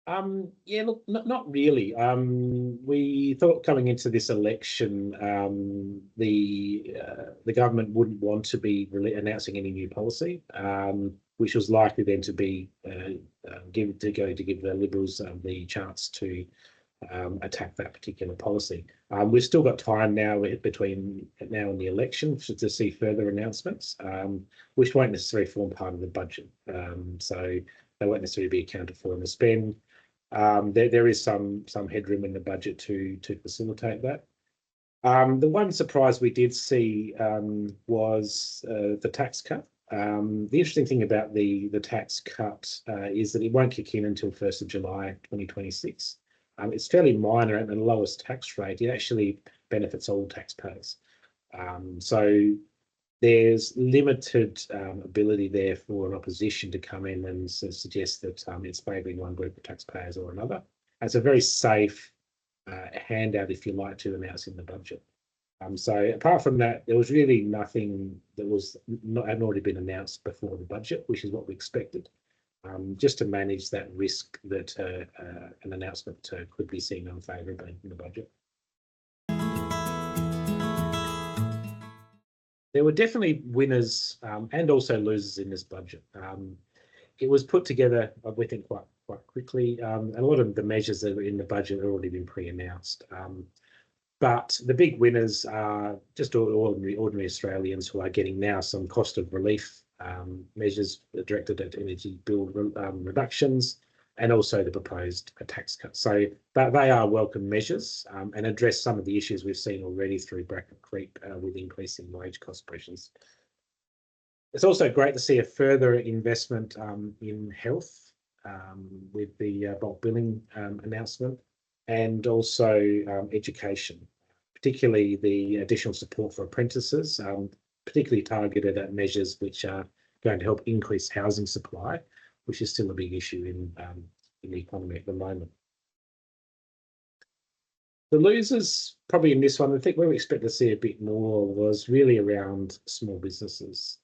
Yeah, look, not really. We thought coming into this election, the government wouldn't want to be really announcing any new policy, which was likely then to be give to give the Liberals the chance to attack that particular policy. We've still got time now between now and the election to see further announcements, which won't necessarily form part of the budget. So they won't necessarily be accounted for in the spend. There is some headroom in the budget to facilitate that. The one surprise we did see was the tax cut. The interesting thing about the tax cut is that it won't kick in until 1st of July 2026. It's fairly minor at the lowest tax rate. It actually benefits all taxpayers. So there's limited ability there for an opposition to come in and suggest that it's favouring one group of taxpayers or another. And it's a very safe handout, if you like, to announce in the budget. So apart from that, there was really nothing that hadn't already been announced before the budget, which is what we expected, just to manage that risk that an announcement could be seen unfavourably in the budget. There were definitely winners and also losers in this budget. It was put together, we think, quite quickly. A lot of the measures that were in the budget had already been pre-announced. But the big winners are just ordinary Australians who are getting now some cost of relief measures directed at energy bill reductions, and also the proposed tax cut. So they are welcome measures and address some of the issues we've seen already through bracket creep with increasing wage cost pressures. It's also great to see a further investment in health with the bulk billing announcement, and also education, particularly the additional support for apprentices, particularly targeted at measures which are going to help increase housing supply, which is still a big issue in the economy at the moment. The losers, probably in this one, I think where we expect to see a bit more was really around small businesses.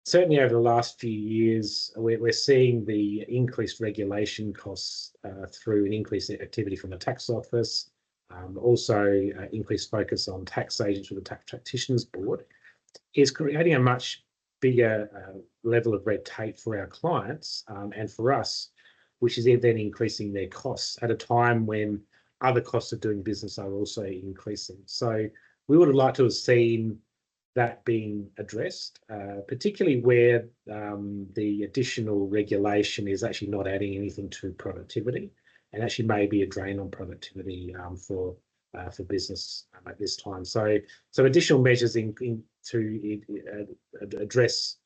Certainly over the last few years, we're seeing the increased regulation costs through an increased activity from the tax office, also increased focus on tax agents with the Tax Practitioners Board, is creating a much bigger level of red tape for our clients and for us, which is then increasing their costs at a time when other costs of doing business are also increasing. So we would have liked to have seen that being addressed, particularly where the additional regulation is actually not adding anything to productivity, and actually may be a drain on productivity for business at this time. So additional measures to address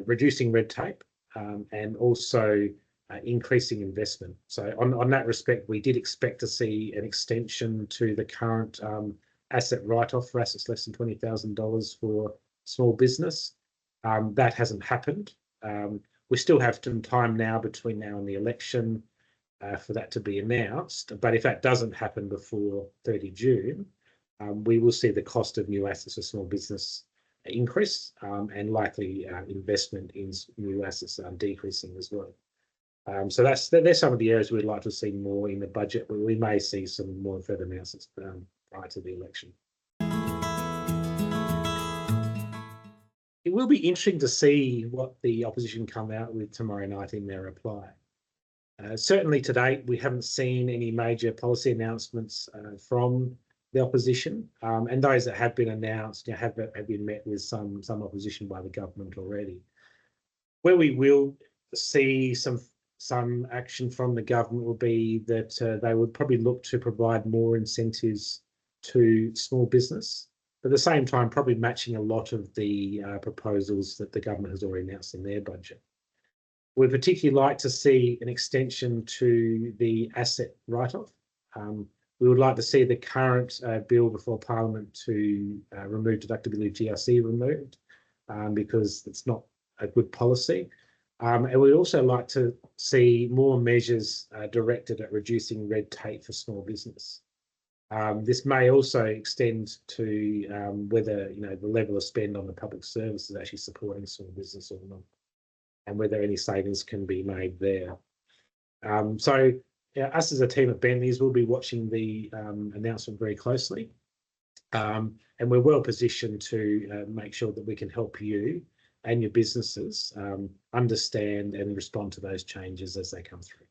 reducing red tape and also increasing investment. So on that respect, we did expect to see an extension to the current asset write-off for assets less than $20,000 for small business. That hasn't happened. We still have some time now between now and the election for that to be announced. But if that doesn't happen before 30 June, we will see the cost of new assets for small business increase and likely investment in new assets decreasing as well. So there's some of the areas we'd like to see more in the budget, where we may see some more further announcements prior to the election. It will be interesting to see what the opposition come out with tomorrow night in their reply. Certainly to date, we haven't seen any major policy announcements from the opposition, and those that have been announced have been met with some opposition by the government already. Where we will see some action from the government will be that they would probably look to provide more incentives to small business, but at the same time probably matching a lot of the proposals that the government has already announced in their budget. We'd particularly like to see an extension to the asset write-off. We would like to see the current bill before Parliament to remove deductibility GRC removed because it's not a good policy. And we'd also like to see more measures directed at reducing red tape for small business. This may also extend to whether the level of spend on the public service is actually supporting small business or not, and whether any savings can be made there. So us as a team at Bentleys will be watching the announcement very closely, and we're well positioned to make sure that we can help you and your businesses understand and respond to those changes as they come through.